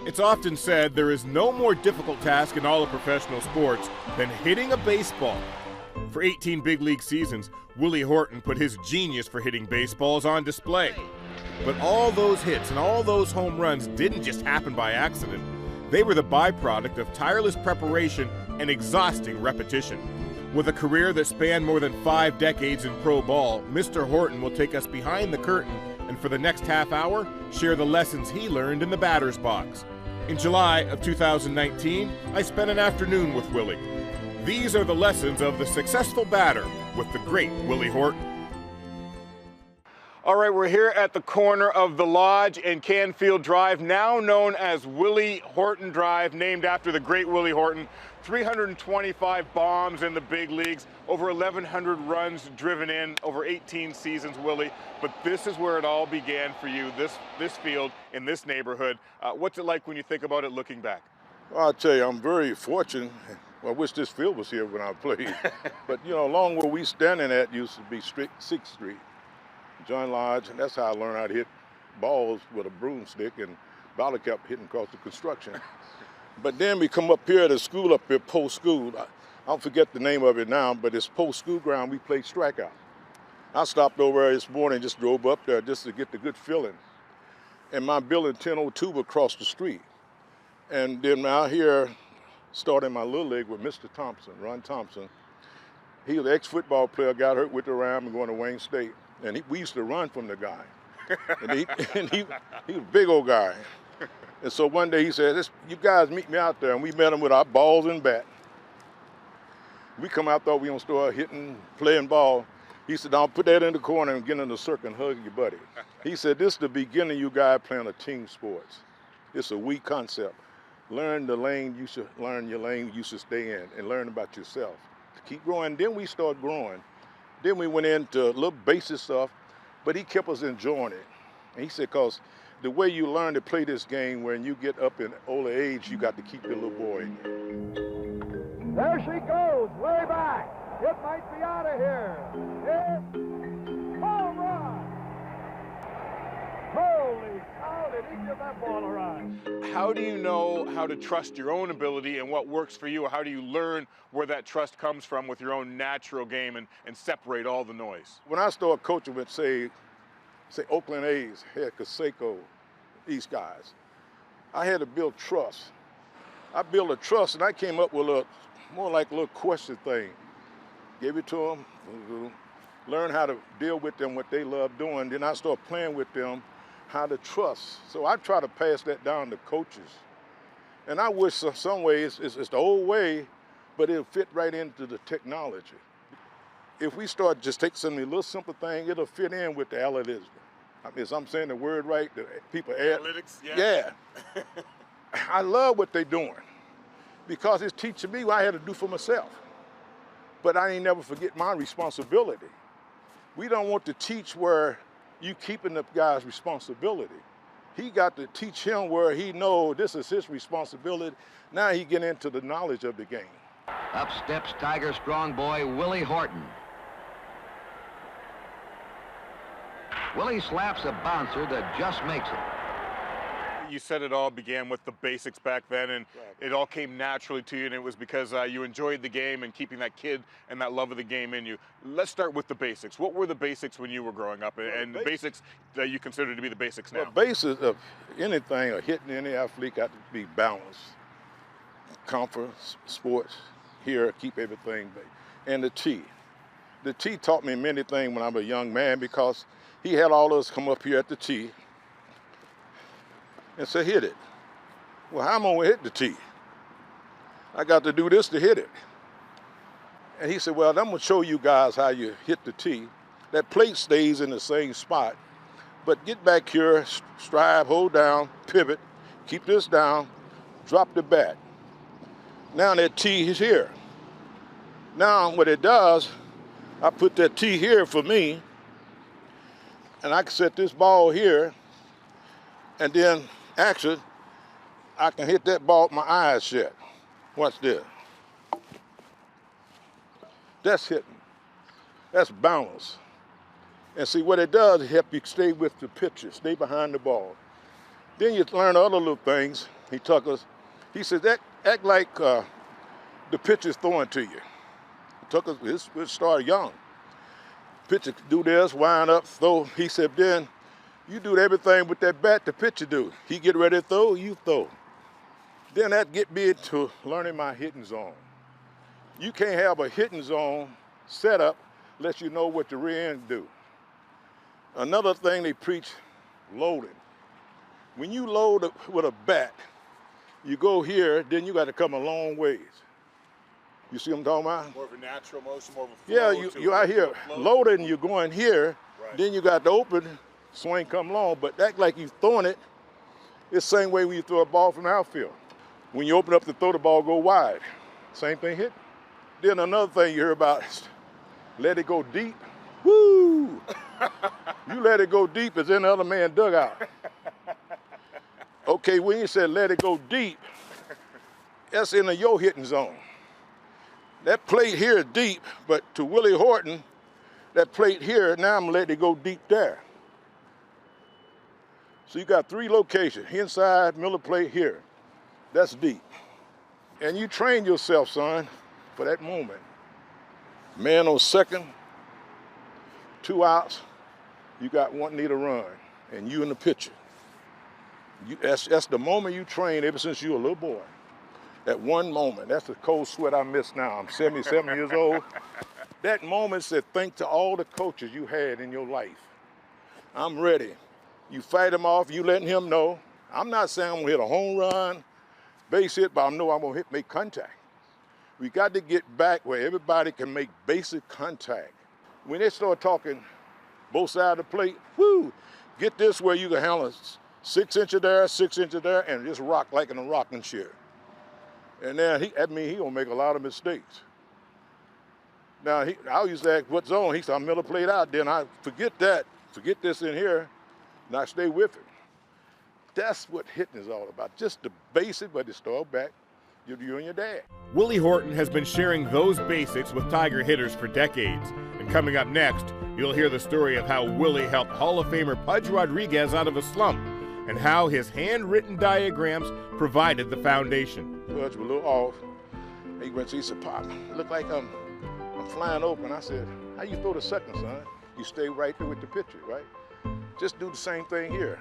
It's often said there is no more difficult task in all of professional sports than hitting a baseball. For 18 big league seasons, Willie Horton put his genius for hitting baseballs on display. But all those hits and all those home runs didn't just happen by accident. They were the byproduct of tireless preparation and exhausting repetition. With a career that spanned more than 5 decades in pro ball, Mr. Horton will take us behind the curtain and for the next half hour, share the lessons he learned in the batter's box. In July of 2019, I spent an afternoon with Willie. These are the lessons of the successful batter with the great Willie Horton. All right, we're here at the corner of the Lodge and Canfield Drive, now known as Willie Horton Drive, named after the great Willie Horton. 325 bombs in the big leagues, over 1,100 runs driven in, over 18 seasons, Willie. But this is where it all began for you, this field in this neighborhood. What's it like when you think about it looking back? Well, I'll tell you, I'm very fortunate. Well, I wish this field was here when I played. But, you know, along where we standing at used to be 6th Street, John Lodge, and that's how I learned how to hit balls with a broomstick, and Bally kept hitting across the construction. But then we come up here to school up here, post-school. I don't forget the name of it now, but it's post-school ground. We played strikeout. I stopped over there this morning, just drove up there just to get the good feeling. And my building 1002 was across the street. And then out here, starting my little league with Mr. Thompson, Ron Thompson. He was an ex-football player, got hurt with the Ram and going to Wayne State. And we used to run from the guy. and he was a big old guy. And so one day he said, you guys meet me out there. And we met him with our balls and bat. We come out, thought we gonna start hitting, playing ball. He said, "I'll put that in the corner and get in the circle and hug your buddy." He said, "This is the beginning of you guys playing a team sports. It's a weak concept. Learn the lane you should learn, your lane you should stay in, and learn about yourself. To keep growing." Then we started growing. Then we went into a little basic stuff, but he kept us enjoying it. And he said, "Cause the way you learn to play this game, when you get up in older age, you got to keep your little boy in you." There she goes, way back. It might be out of here. It's home run. Holy cow, did he give that ball a run? How do you know how to trust your own ability and what works for you? Or how do you learn where that trust comes from with your own natural game and separate all the noise? When I started coaching with, say Oakland A's, head Canseco, these guys, I had to build trust. I built a trust, and I came up with more like a little question thing. Gave it to them, learn how to deal with them, what they love doing. Then I started playing with them, how to trust. So I try to pass that down to coaches. And I wish some ways it's the old way, but it'll fit right into the technology. If we start just take some of the little simple thing, it'll fit in with the analytics. I mean, I'm saying the word right, the people add. Analytics, yeah. I love what they're doing because it's teaching me what I had to do for myself. But I ain't never forget my responsibility. We don't want to teach where you keeping the guy's responsibility. He got to teach him where he know this is his responsibility. Now he get into the knowledge of the game. Up steps Tiger strong boy Willie Horton. Willie slaps a bouncer that just makes it. You said it all began with the basics back then, and it all came naturally to you, and it was because you enjoyed the game and keeping that kid and that love of the game in you. Let's start with the basics. What were the basics when you were growing up, and the basics that you consider to be the basics now? The basics of anything or hitting any athlete got to be balanced. Comfort, sports, here, keep everything. And the T. The T taught me many things when I was a young man because he had all of us come up here at the T and say, hit it. Well, how am I gonna hit the T? I got to do this to hit it. And he said, well, I'm gonna show you guys how you hit the T. That plate stays in the same spot, but get back here, strive, hold down, pivot, keep this down, drop the bat. Now that T is here. Now what it does, I put that T here for me, and I can set this ball here, and then actually, I can hit that ball with my eyes shut. Watch this. That's hitting. That's balance. And see, what it does, it helps you stay with the pitcher, stay behind the ball. Then you learn other little things. He took us. He said, act like the pitcher's throwing to you. He took us, it started young. Pitcher do this, wind up, throw. He said, then you do everything with that bat the pitcher do. He get ready to throw, you throw. Then that get me into learning my hitting zone. You can't have a hitting zone set up unless you know what the rear end do. Another thing they preach, loading. When you load with a bat, you go here, then you got to come a long ways. You see what I'm talking about? More of a natural motion, more of a flow. Yeah, you out here loading, you're going here, right. Then you got the open, swing come long, but act like you throwing it, it's the same way when you throw a ball from the outfield. When you open up to throw, the ball go wide. Same thing hit. Then another thing you hear about is let it go deep. Woo! You let it go deep, it's in the other man's dugout. Okay, when you said let it go deep, that's in your hitting zone. That plate here is deep, but to Willie Horton, that plate here, now I'm letting it go deep there. So you got 3 locations, inside, middle plate here. That's deep. And you train yourself, son, for that moment. Man on second, 2 outs, you got 1 need to run, and you in the pitcher. That's the moment you train ever since you were a little boy. That one moment, that's the cold sweat I miss now. I'm 77 years old. That moment said, think to all the coaches you had in your life. I'm ready. You fight him off, you letting him know. I'm not saying I'm gonna hit a home run, base hit, but I know I'm gonna make contact. We got to get back where everybody can make basic contact. When they start talking both sides of the plate, whoo, get this where you can handle 6 inches there, 6 inches there, and just rock like in a rocking chair. And then he gonna make a lot of mistakes. Now, I used to ask, what zone? He said, I'm middle plate out. Then I forget that, forget this in here, and I stay with it. That's what hitting is all about. Just the basic, but it's all back, you and your dad. Willie Horton has been sharing those basics with Tiger hitters for decades. And coming up next, you'll hear the story of how Willie helped Hall of Famer Pudge Rodriguez out of a slump, and how his handwritten diagrams provided the foundation. Pudge was a little off. He went to, he said, Pop, look like I'm flying open. I said, how you throw the second, son? You stay right there with the pitcher, right? Just do the same thing here.